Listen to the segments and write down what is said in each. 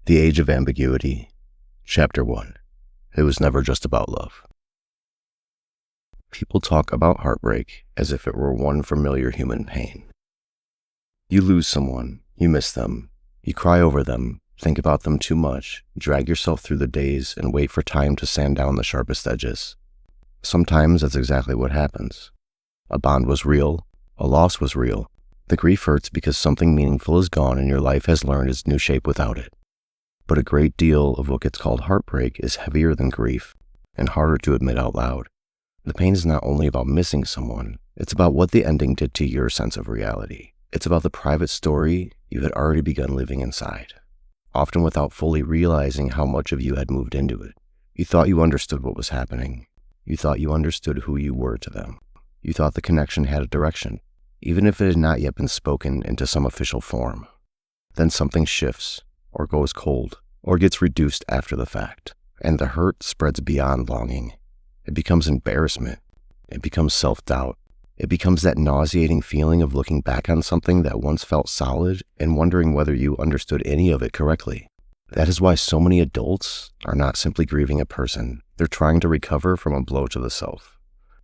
The Age of Ambiguity, Chapter 1. It was never just about love. People talk about heartbreak as if it were one familiar human pain. You lose someone, you miss them, you cry over them, think about them too much, drag yourself through the days, and wait for time to sand down the sharpest edges. Sometimes that's exactly what happens. A bond was real, a loss was real. The grief hurts because something meaningful is gone and your life has learned its new shape without it. But a great deal of what gets called heartbreak is heavier than grief and harder to admit out loud. The pain is not only about missing someone, it's about what the ending did to your sense of reality. It's about the private story you had already begun living inside, often without fully realizing how much of you had moved into it. You thought you understood what was happening. You thought you understood who you were to them. You thought the connection had a direction, even if it had not yet been spoken into some official form. Then something shifts, or goes cold, or gets reduced after the fact, and the hurt spreads beyond longing. It becomes embarrassment. It becomes self-doubt. It becomes that nauseating feeling of looking back on something that once felt solid and wondering whether you understood any of it correctly. That is why so many adults are not simply grieving a person. They're trying to recover from a blow to the self.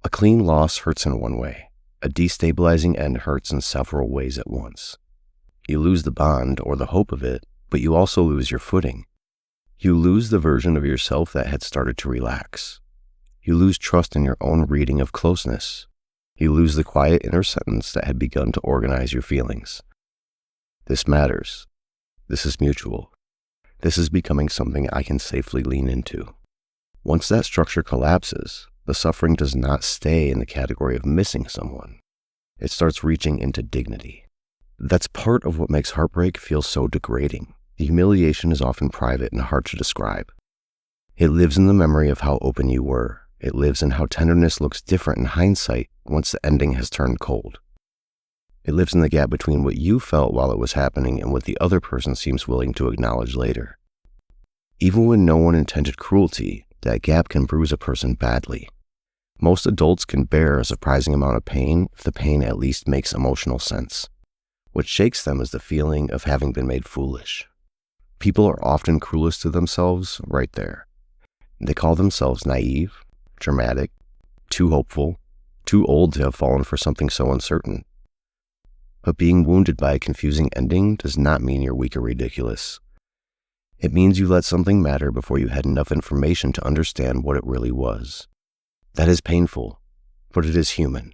A clean loss hurts in one way. A destabilizing end hurts in several ways at once. You lose the bond or the hope of it, but you also lose your footing. You lose the version of yourself that had started to relax. You lose trust in your own reading of closeness. You lose the quiet inner sentence that had begun to organize your feelings. This matters. This is mutual. This is becoming something I can safely lean into. Once that structure collapses, the suffering does not stay in the category of missing someone. It starts reaching into dignity. That's part of what makes heartbreak feel so degrading. The humiliation is often private and hard to describe. It lives in the memory of how open you were. It lives in how tenderness looks different in hindsight once the ending has turned cold. It lives in the gap between what you felt while it was happening and what the other person seems willing to acknowledge later. Even when no one intended cruelty, that gap can bruise a person badly. Most adults can bear a surprising amount of pain if the pain at least makes emotional sense. What shakes them is the feeling of having been made foolish. People are often cruelest to themselves right there. They call themselves naive, dramatic, too hopeful, too old to have fallen for something so uncertain. But being wounded by a confusing ending does not mean you're weak or ridiculous. It means you let something matter before you had enough information to understand what it really was. That is painful, but it is human.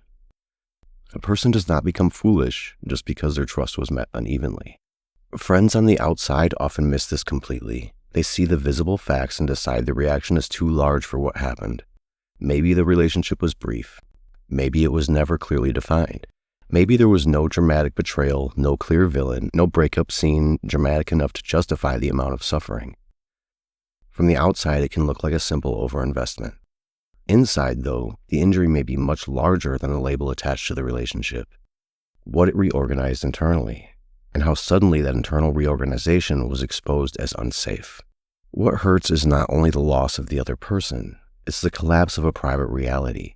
A person does not become foolish just because their trust was met unevenly. Friends on the outside often miss this completely. They see the visible facts and decide the reaction is too large for what happened. Maybe the relationship was brief. Maybe it was never clearly defined. Maybe there was no dramatic betrayal, no clear villain, no breakup scene dramatic enough to justify the amount of suffering. From the outside, it can look like a simple overinvestment. Inside, though, the injury may be much larger than the label attached to the relationship. What it reorganized internally, and how suddenly that internal reorganization was exposed as unsafe. What hurts is not only the loss of the other person, it's the collapse of a private reality.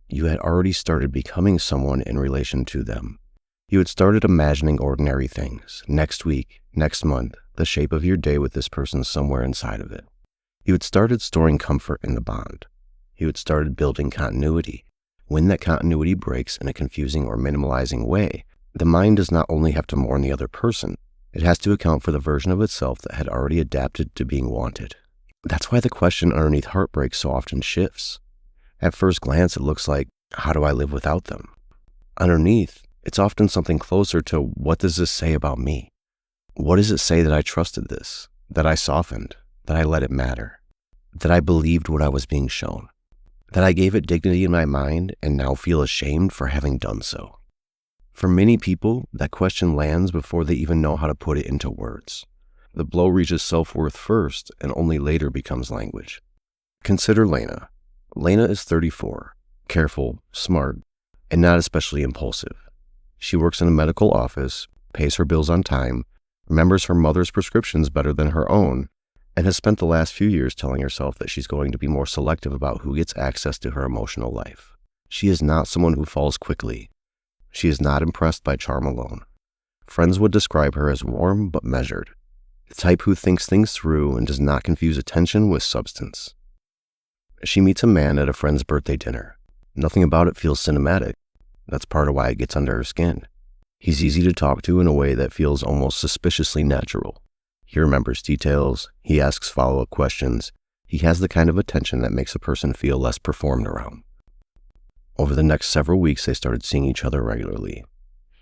You had already started becoming someone in relation to them. You had started imagining ordinary things, next week, next month, the shape of your day with this person somewhere inside of it. You had started storing comfort in the bond. You had started building continuity. When that continuity breaks in a confusing or minimalizing way, the mind does not only have to mourn the other person, it has to account for the version of itself that had already adapted to being wanted. That's why the question underneath heartbreak so often shifts. At first glance, it looks like, how do I live without them? Underneath, it's often something closer to, what does this say about me? What does it say that I trusted this, that I softened, that I let it matter, that I believed what I was being shown, that I gave it dignity in my mind and now feel ashamed for having done so? For many people, that question lands before they even know how to put it into words. The blow reaches self-worth first and only later becomes language. Consider Lena. Lena is 34, careful, smart, and not especially impulsive. She works in a medical office, pays her bills on time, remembers her mother's prescriptions better than her own, and has spent the last few years telling herself that she's going to be more selective about who gets access to her emotional life. She is not someone who falls quickly. She is not impressed by charm alone. Friends would describe her as warm but measured. the type who thinks things through and does not confuse attention with substance. She meets a man at a friend's birthday dinner. Nothing about it feels cinematic. That's part of why it gets under her skin. He's easy to talk to in a way that feels almost suspiciously natural. He remembers details. He asks follow-up questions. He has the kind of attention that makes a person feel less performed around. Over the next several weeks, they started seeing each other regularly.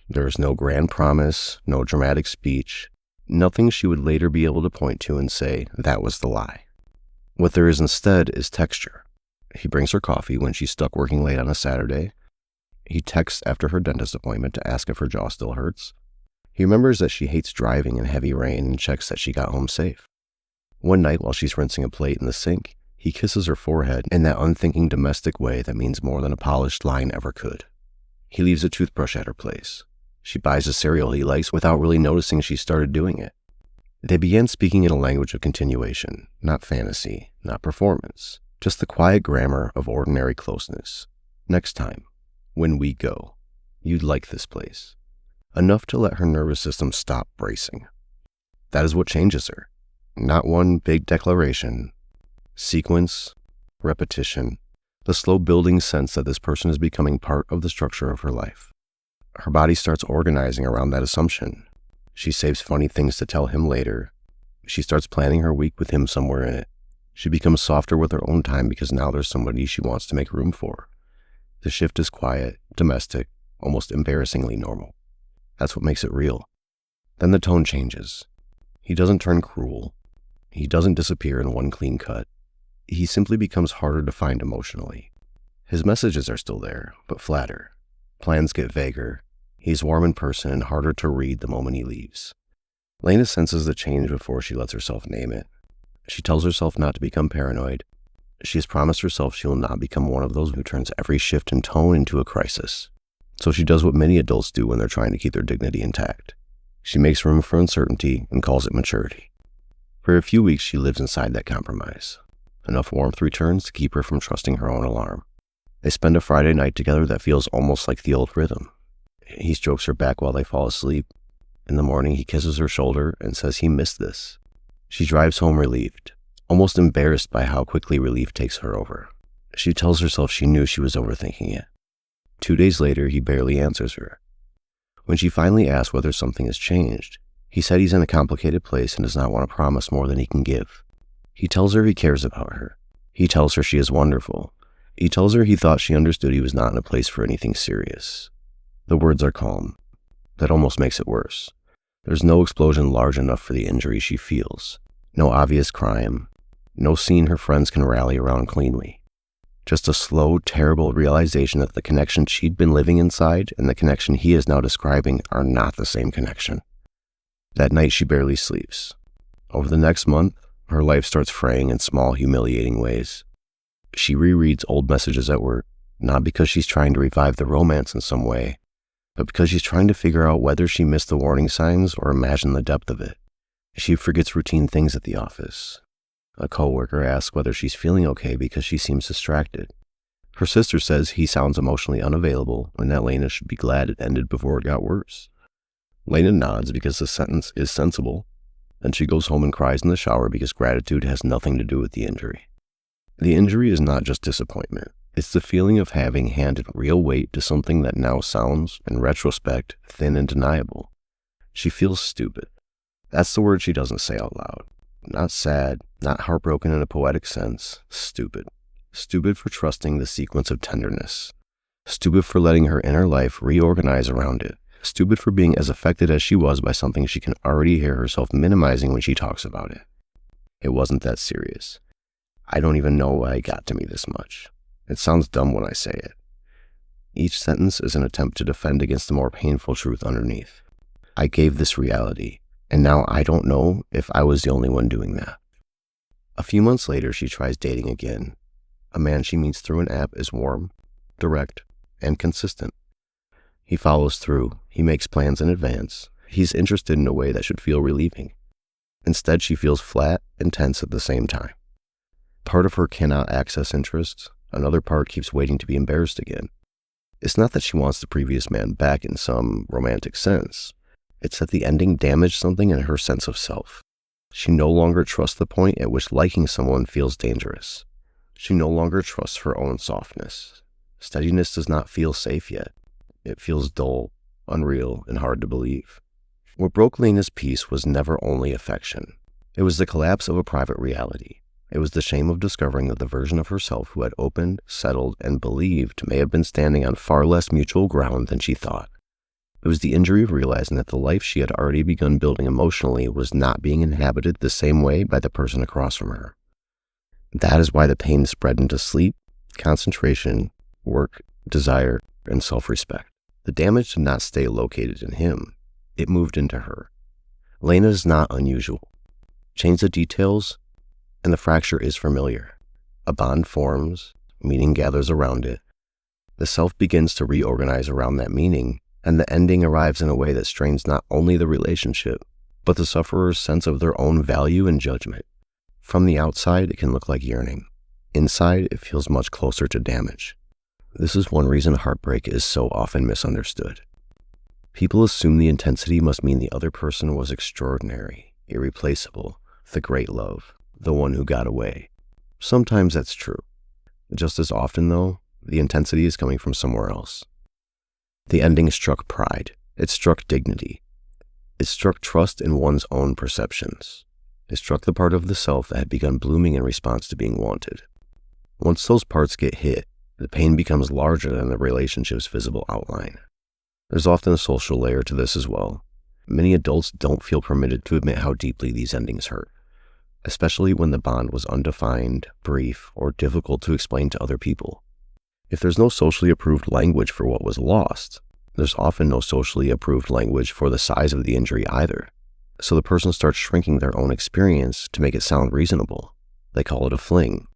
There was no grand promise, no dramatic speech, nothing she would later be able to point to and say, that was the lie. What there is instead is texture. He brings her coffee when she's stuck working late on a Saturday. He texts after her dentist appointment to ask if her jaw still hurts. He remembers that she hates driving in heavy rain and checks that she got home safe. One night while she's rinsing a plate in the sink, he kisses her forehead in that unthinking domestic way that means more than a polished line ever could. He leaves a toothbrush at her place. She buys a cereal he likes without really noticing she started doing it. They began speaking in a language of continuation, not fantasy, not performance, just the quiet grammar of ordinary closeness. Next time, when we go, you'd like this place. Enough to let her nervous system stop bracing. That is what changes her. Not one big declaration. Sequence, repetition, the slow building sense that this person is becoming part of the structure of her life. Her body starts organizing around that assumption. She saves funny things to tell him later. She starts planning her week with him somewhere in it. She becomes softer with her own time because now there's somebody she wants to make room for. The shift is quiet, domestic, almost embarrassingly normal. That's what makes it real. Then the tone changes. He doesn't turn cruel. He doesn't disappear in one clean cut. He simply becomes harder to find emotionally. His messages are still there, but flatter. Plans get vaguer. He's warm in person and harder to read the moment he leaves. Lena senses the change before she lets herself name it. She tells herself not to become paranoid. She has promised herself she will not become one of those who turns every shift in tone into a crisis. So she does what many adults do when they're trying to keep their dignity intact. She makes room for uncertainty and calls it maturity. For a few weeks, she lives inside that compromise. Enough warmth returns to keep her from trusting her own alarm. They spend a Friday night together that feels almost like the old rhythm. He strokes her back while they fall asleep. In the morning, he kisses her shoulder and says he missed this. She drives home relieved, almost embarrassed by how quickly relief takes her over. She tells herself she knew she was overthinking it. 2 days later, he barely answers her. When she finally asks whether something has changed, he said he's in a complicated place and does not want to promise more than he can give. He tells her he cares about her. He tells her she is wonderful. He tells her he thought she understood he was not in a place for anything serious. The words are calm. That almost makes it worse. There's no explosion large enough for the injury she feels. No obvious crime. No scene her friends can rally around cleanly. Just a slow, terrible realization that the connection she'd been living inside and the connection he is now describing are not the same connection. That night she barely sleeps. Over the next month, her life starts fraying in small, humiliating ways. She rereads old messages at work, not because she's trying to revive the romance in some way, but because she's trying to figure out whether she missed the warning signs or imagined the depth of it. She forgets routine things at the office. A coworker asks whether she's feeling okay because she seems distracted. Her sister says he sounds emotionally unavailable and that Lena should be glad it ended before it got worse. Lena nods because the sentence is sensible, and she goes home and cries in the shower because gratitude has nothing to do with the injury. The injury is not just disappointment. It's the feeling of having handed real weight to something that now sounds, in retrospect, thin and deniable. She feels stupid. That's the word she doesn't say out loud. Not sad, not heartbroken in a poetic sense. Stupid. Stupid for trusting the sequence of tenderness. Stupid for letting her inner life reorganize around it. Stupid for being as affected as she was by something she can already hear herself minimizing when she talks about it. It wasn't that serious. I don't even know why it got to me this much. It sounds dumb when I say it. Each sentence is an attempt to defend against the more painful truth underneath. I gave this reality, and now I don't know if I was the only one doing that. A few months later, she tries dating again. A man she meets through an app is warm, direct, and consistent. He follows through. He makes plans in advance. He's interested in a way that should feel relieving. Instead, she feels flat and tense at the same time. Part of her cannot access interests. Another part keeps waiting to be embarrassed again. It's not that she wants the previous man back in some romantic sense. It's that the ending damaged something in her sense of self. She no longer trusts the point at which liking someone feels dangerous. She no longer trusts her own softness. Steadiness does not feel safe yet. It feels dull, unreal, and hard to believe. What broke Lena's peace was never only affection. It was the collapse of a private reality. It was the shame of discovering that the version of herself who had opened, settled, and believed may have been standing on far less mutual ground than she thought. It was the injury of realizing that the life she had already begun building emotionally was not being inhabited the same way by the person across from her. That is why the pain spread into sleep, concentration, work, desire, and self-respect. The damage did not stay located in him. It moved into her. Lena is not unusual. Change the details, and the fracture is familiar. A bond forms, meaning gathers around it. The self begins to reorganize around that meaning, and the ending arrives in a way that strains not only the relationship, but the sufferer's sense of their own value and judgment. From the outside, it can look like yearning. Inside, it feels much closer to damage. This is one reason heartbreak is so often misunderstood. People assume the intensity must mean the other person was extraordinary, irreplaceable, the great love, the one who got away. Sometimes that's true. Just as often, though, the intensity is coming from somewhere else. The ending struck pride. It struck dignity. It struck trust in one's own perceptions. It struck the part of the self that had begun blooming in response to being wanted. Once those parts get hit, the pain becomes larger than the relationship's visible outline. There's often a social layer to this as well. Many adults don't feel permitted to admit how deeply these endings hurt, especially when the bond was undefined, brief, or difficult to explain to other people. If there's no socially approved language for what was lost, there's often no socially approved language for the size of the injury either. So the person starts shrinking their own experience to make it sound reasonable. They call it a fling,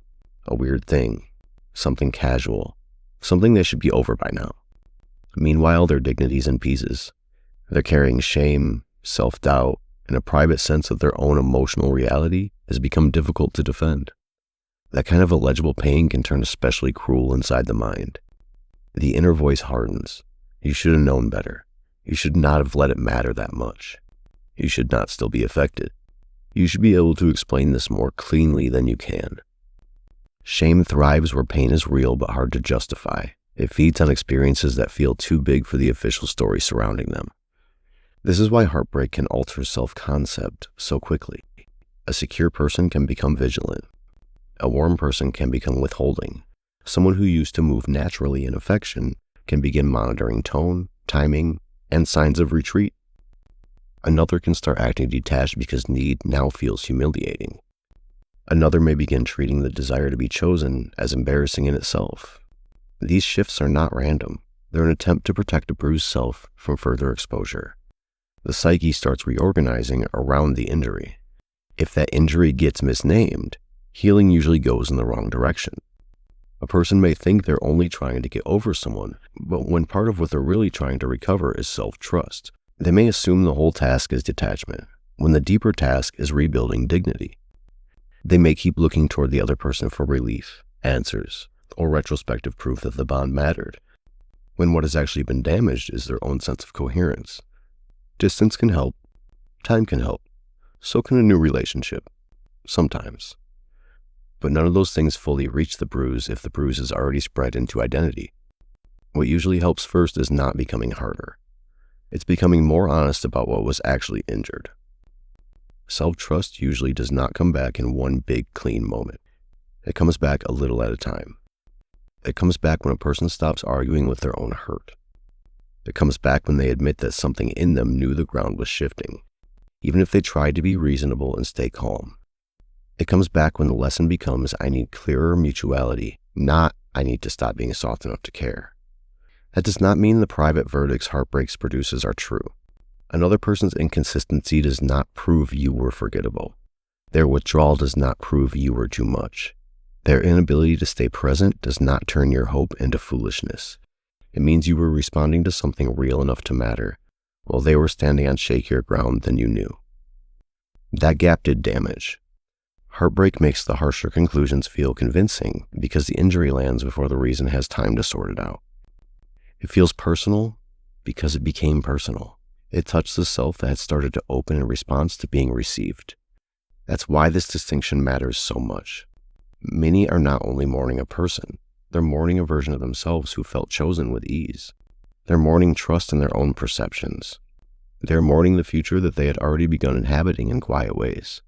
a weird thing, something casual, something they should be over by now. Meanwhile, their dignity's in pieces. They're carrying shame, self-doubt, and a private sense of their own emotional reality has become difficult to defend. That kind of illegible pain can turn especially cruel inside the mind. The inner voice hardens. You should have known better. You should not have let it matter that much. You should not still be affected. You should be able to explain this more cleanly than you can. Shame thrives where pain is real but hard to justify. It feeds on experiences that feel too big for the official story surrounding them. This is why heartbreak can alter self-concept so quickly. A secure person can become vigilant. A warm person can become withholding. Someone who used to move naturally in affection can begin monitoring tone, timing, and signs of retreat. Another can start acting detached because need now feels humiliating. Another may begin treating the desire to be chosen as embarrassing in itself. These shifts are not random. They're an attempt to protect a bruised self from further exposure. The psyche starts reorganizing around the injury. If that injury gets misnamed, healing usually goes in the wrong direction. A person may think they're only trying to get over someone, but when part of what they're really trying to recover is self-trust, they may assume the whole task is detachment, when the deeper task is rebuilding dignity. They may keep looking toward the other person for relief, answers, or retrospective proof that the bond mattered, when what has actually been damaged is their own sense of coherence. Distance can help, time can help, so can a new relationship, sometimes. But none of those things fully reach the bruise if the bruise is already spread into identity. What usually helps first is not becoming harder. It's becoming more honest about what was actually injured. Self-trust usually does not come back in one big, clean moment. It comes back a little at a time. It comes back when a person stops arguing with their own hurt. It comes back when they admit that something in them knew the ground was shifting, even if they tried to be reasonable and stay calm. It comes back when the lesson becomes, I need clearer mutuality, not I need to stop being soft enough to care. That does not mean the private verdicts heartbreaks produces are true. Another person's inconsistency does not prove you were forgettable. Their withdrawal does not prove you were too much. Their inability to stay present does not turn your hope into foolishness. It means you were responding to something real enough to matter, while they were standing on shakier ground than you knew. That gap did damage. Heartbreak makes the harsher conclusions feel convincing because the injury lands before the reason has time to sort it out. It feels personal because it became personal. It touched the self that had started to open in response to being received. That's why this distinction matters so much. Many are not only mourning a person, they're mourning a version of themselves who felt chosen with ease. They're mourning trust in their own perceptions. They're mourning the future that they had already begun inhabiting in quiet ways.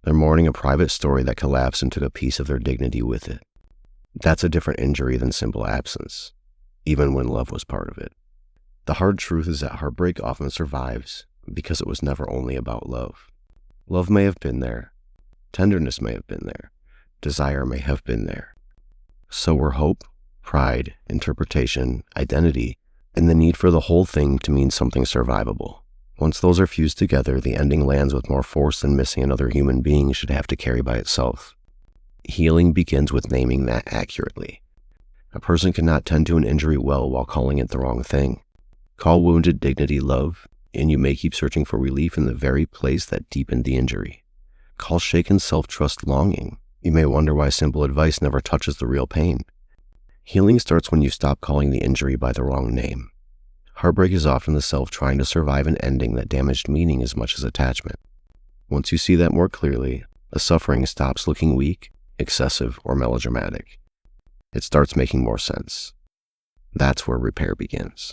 They're mourning a private story that collapsed and took a piece of their dignity with it. That's a different injury than simple absence, even when love was part of it. The hard truth is that heartbreak often survives because it was never only about love. Love may have been there. Tenderness may have been there. Desire may have been there. So were hope, pride, interpretation, identity, and the need for the whole thing to mean something survivable. Once those are fused together, the ending lands with more force than missing another human being should have to carry by itself. Healing begins with naming that accurately. A person cannot tend to an injury well while calling it the wrong thing. Call wounded dignity love, and you may keep searching for relief in the very place that deepened the injury. Call shaken self-trust longing. You may wonder why simple advice never touches the real pain. Healing starts when you stop calling the injury by the wrong name. Heartbreak is often the self trying to survive an ending that damaged meaning as much as attachment. Once you see that more clearly, the suffering stops looking weak, excessive, or melodramatic. It starts making more sense. That's where repair begins.